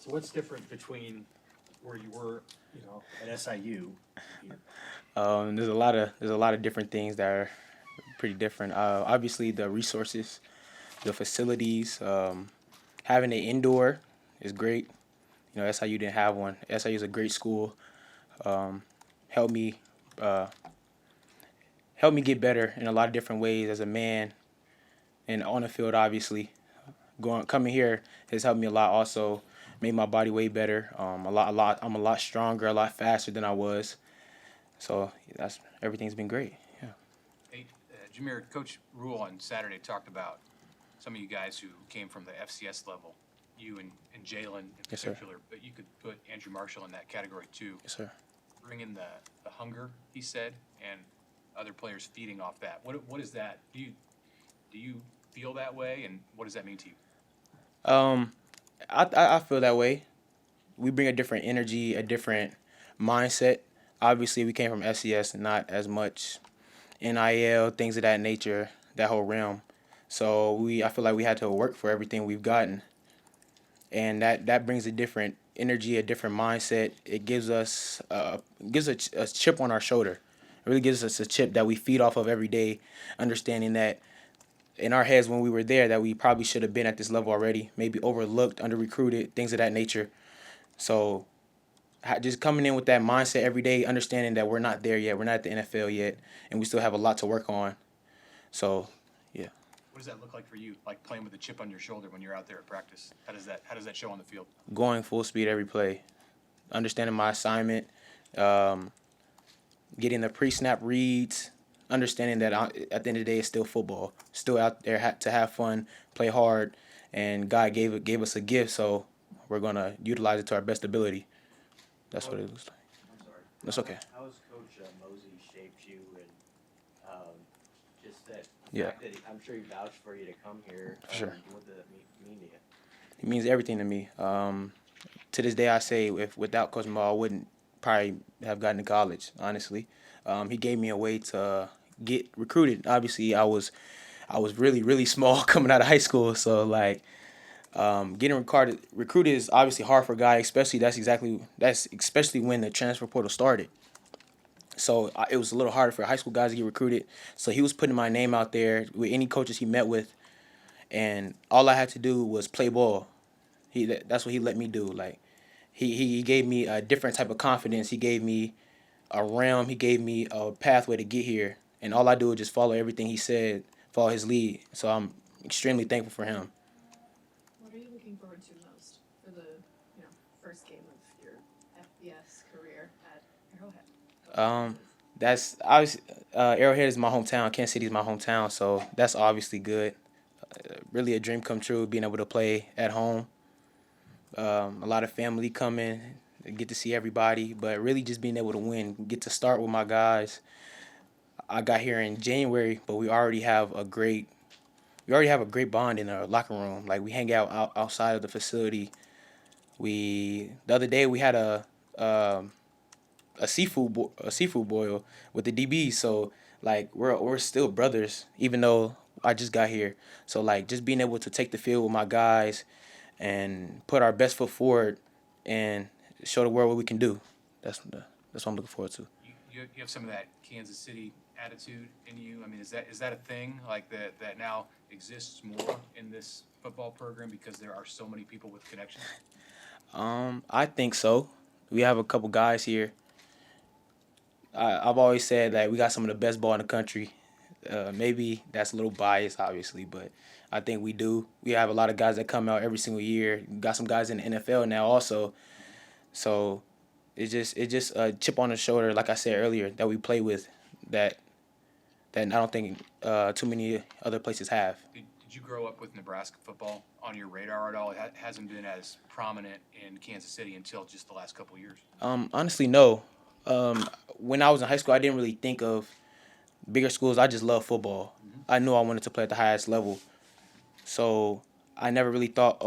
So what's different between where you were, at SIU? Here? There's a lot of different things that are pretty different. Obviously, the resources, the facilities, having an indoor is great. SIU didn't have one. SIU is a great school. Um, helped me uh, helped me get better in a lot of different ways as a man and on the field. Obviously, going coming here has helped me a lot. Also, made my body way better. A lot. I'm a lot stronger, a lot faster than I was. So that's everything's been great. Yeah. Hey, Jamir, Coach Rule on Saturday talked about some of you guys who came from the FCS level, you and Jalen in Yes, sir. particular, but you could put Andrew Marshall in that category too. Yes, sir. Bring in the hunger, he said, and other players feeding off that. What is that? Do you feel that way, and what does that mean to you? Um, I feel that way. We bring a different energy, a different mindset. Obviously, we came from SCS, and not as much NIL, things of that nature, that whole realm. So I feel like we had to work for everything we've gotten, and that brings a different energy, a different mindset. It gives a chip on our shoulder. It really gives us a chip that we feed off of every day, understanding that in our heads when we were there that we probably should have been at this level already, maybe overlooked, under recruited, things of that nature. So just coming in with that mindset every day, understanding that we're not there yet, we're not at the NFL yet, and we still have a lot to work on. So, yeah. What does that look like for you? Like playing with a chip on your shoulder when you're out there at practice? How does that show on the field? Going full speed every play, understanding my assignment, um, getting the pre-snap reads, understanding that at the end of the day, it's still football. Still out there to have fun, play hard, and God gave us a gift, so we're gonna utilize it to our best ability. That's what it looks like. I'm sorry. That's okay. How has Coach Mosey shaped you, and just that Yeah, fact that I'm sure he vouched for you to come here? for sure. What did that mean to you? It means everything to me. To this day, I say if without Coach Mo, I wouldn't probably have gotten to college. Honestly, he gave me a way to get recruited. Obviously, I was really small coming out of high school, so like getting recruited is obviously hard for a guy, especially that's especially when the transfer portal started. So it was a little harder for high school guys to get recruited. So he was putting my name out there with any coaches he met with, and all I had to do was play ball. That's what he let me do. Like he gave me a different type of confidence. He gave me a realm. He gave me a pathway to get here, and all I do is just follow everything he said, follow his lead. So I'm extremely thankful for him. What are you looking forward to most for the first game of your FBS career at Arrowhead? Um, that's obviously Arrowhead is my hometown. Kansas City is my hometown, so that's obviously good. Really a dream come true being able to play at home. A lot of family coming, get to see everybody, but really just being able to win, get to start with my guys. I got here in January, but we already have a great bond in our locker room. Like we hang outside of the facility. The other day we had um, a seafood boil with the DBs. So like we're still brothers, even though I just got here. So like just being able to take the field with my guys and put our best foot forward and show the world what we can do. That's what I'm looking forward to. You have some of that Kansas City attitude in you. I mean, is that a thing like that now exists more in this football program because there are so many people with connections? I think so. We have a couple guys here. I've always said that we got some of the best ball in the country. Maybe that's a little biased, obviously, but I think we do. We have a lot of guys that come out every single year. We got some guys in the NFL now also. So it's just a chip on the shoulder, like I said earlier, that we play with that I don't think too many other places have. Did you grow up with Nebraska football on your radar at all? It hasn't been as prominent in Kansas City until just the last couple of years. Honestly, no. When I was in high school, I didn't really think of bigger schools. I just love football. I knew I wanted to play at the highest level. So I never really thought,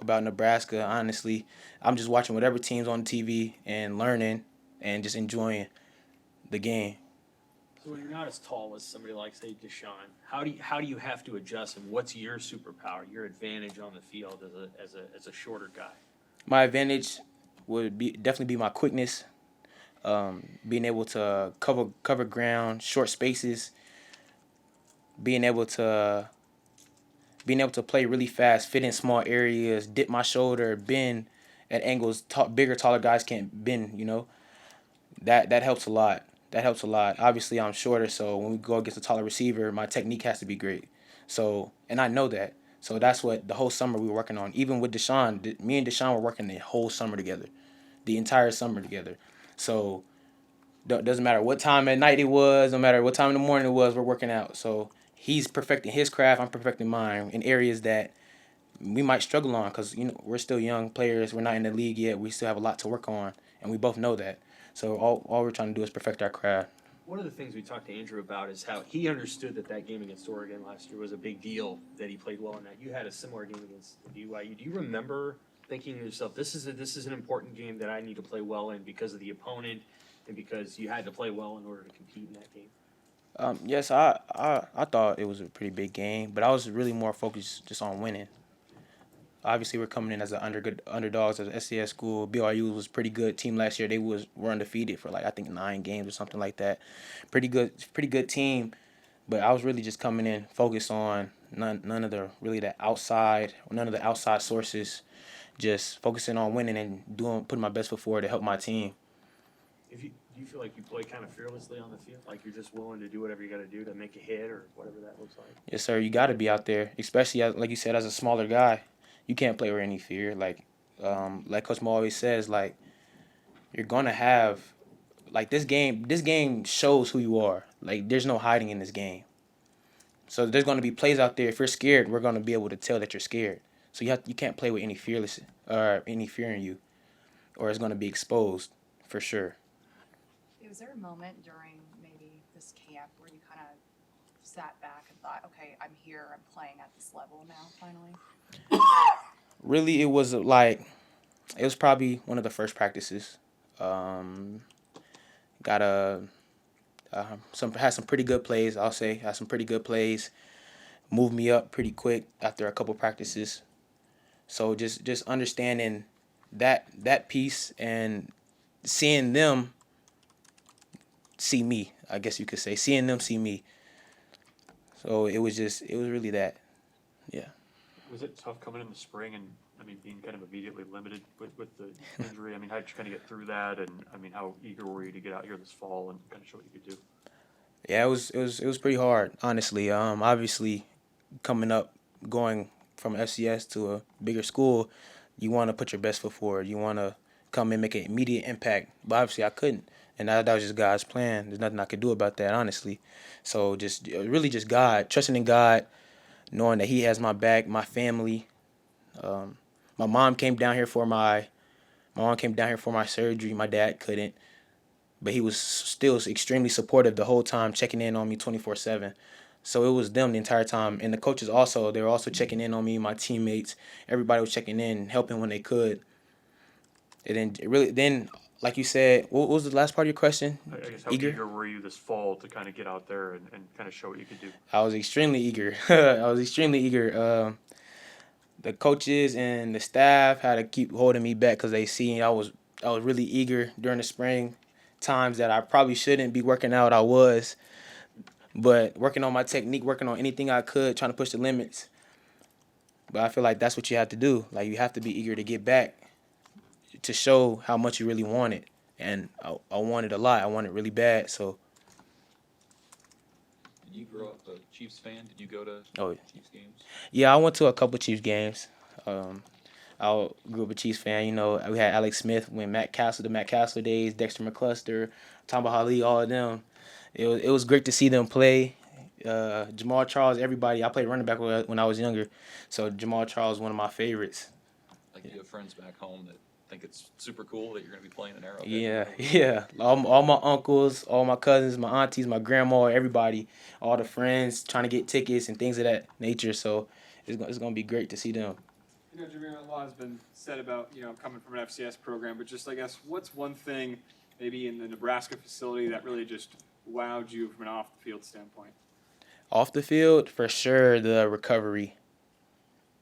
about Nebraska. Honestly, I'm just watching whatever teams on TV and learning and just enjoying the game. So when you're not as tall as somebody like say Deshaun, how do you have to adjust, and what's your superpower, your advantage on the field as a shorter guy? My advantage would definitely be my quickness, being able to cover ground, short spaces, being able to play really fast, fit in small areas, dip my shoulder, bend at angles bigger, taller guys can't bend. That helps a lot. That helps a lot. Obviously, I'm shorter, so when we go against a taller receiver, my technique has to be great. So, and I know that. So that's what the whole summer we were working on. Even with Deshaun, me and Deshaun were working the whole summer together, the entire summer together. So doesn't matter what time at night it was, no matter what time in the morning it was, we're working out. So he's perfecting his craft, I'm perfecting mine in areas that we might struggle on because we're still young players. We're not in the league yet. We still have a lot to work on, and we both know that. So all we're trying to do is perfect our craft. One of the things we talked to Andrew about is how he understood that game against Oregon last year was a big deal, that he played well in that. You had a similar game against BYU. Do you remember thinking to yourself, this is an important game that I need to play well in because of the opponent and because you had to play well in order to compete in that game? Yes, I thought it was a pretty big game, but I was really more focused just on winning. Obviously, we're coming in as underdogs as an SCS school. BYU was a pretty good team last year. They were undefeated for I think 9 games or something like that. Pretty good team. But I was really just coming in focused on none of the outside sources. Just focusing on winning and putting my best foot forward to help my team. Do you feel like you play kind of fearlessly on the field? Like you're just willing to do whatever you got to do to make a hit or whatever that looks like? Yes, sir. You got to be out there, especially like you said, as a smaller guy. You can't play with any fear. Like Coach Mo always says, you're gonna have this game. This game shows who you are. There's no hiding in this game. So there's gonna be plays out there. If you're scared, we're gonna be able to tell that you're scared. So you can't play with any fearless or any fear in you, or it's gonna be exposed for sure. Was there a moment during maybe this camp where you kind of sat back and thought, okay, I'm here, I'm playing at this level now, finally? Really, it was probably one of the first practices. Had some pretty good plays. I'll say had some pretty good plays. Moved me up pretty quick after a couple practices. So just understanding that piece and seeing them see me, I guess you could say, seeing them see me. So it was really that, yeah. Was it tough coming in the spring and, being kind of immediately limited with the injury? How did you kind of get through that? And, how eager were you to get out here this fall and kind of show what you could do? Yeah, it was pretty hard, honestly. Obviously, coming up, going from FCS to a bigger school, you want to put your best foot forward. You want to come and make an immediate impact. But obviously, I couldn't. And that was just God's plan. There's nothing I could do about that, honestly. So really just God, trusting in God, knowing that He has my back, my family. My mom came down here for my surgery. My dad couldn't, but he was still extremely supportive the whole time, checking in on me 24/7. So it was them the entire time, and the coaches also. They were also checking in on me, my teammates. Everybody was checking in, helping when they could. And then like you said, what was the last part of your question? I guess how eager were you this fall to kind of get out there and kind of show what you could do? I was extremely eager. The coaches and the staff had to keep holding me back because they seen I was really eager during the spring times that I probably shouldn't be working out. I was, but working on my technique, working on anything I could, trying to push the limits. But I feel like that's what you have to do. You have to be eager to get back to show how much you really want it. And I wanted a lot. I wanted it really bad. So. Did you grow up a Chiefs fan? Did you go to Chiefs games? Yeah, I went to a couple Chiefs games. I grew up a Chiefs fan. We had Alex Smith when the Matt Castle days, Dexter McCluster, Tamba Hali, all of them. It was great to see them play. Jamal Charles, everybody. I played running back when I was younger, so Jamal Charles is one of my favorites. You have friends back home that think it's super cool that you're going to be playing in Arrowhead. Yeah. All my uncles, all my cousins, my aunties, my grandma, everybody, all the friends trying to get tickets and things of that nature. So it's going to be great to see them. Jamir, a lot has been said about, coming from an FCS program, but just, I guess, what's one thing maybe in the Nebraska facility that really just wowed you from an off-the-field standpoint? Off the field, for sure, the recovery.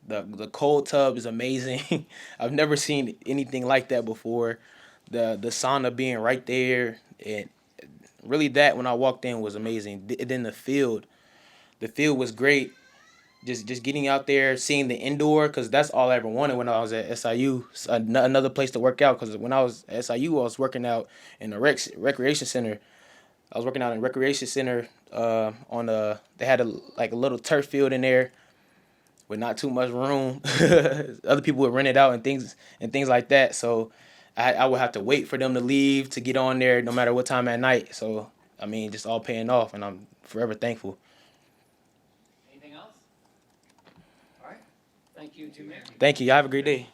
The cold tub is amazing. I've never seen anything like that before. The sauna being right there, and really that when I walked in was amazing. Then the field was great. Just getting out there, seeing the indoor, because that's all I ever wanted when I was at SIU. Another place to work out, because when I was at SIU, I was working out in the recreation center. I was working out in a recreation center they had like a little turf field in there with not too much room. Other people would rent it out and things like that. So I would have to wait for them to leave to get on there no matter what time at night. So I mean, just all paying off, and I'm forever thankful. Anything else? All right. Thank you, Jamir. Thank you. Y'all have a great day.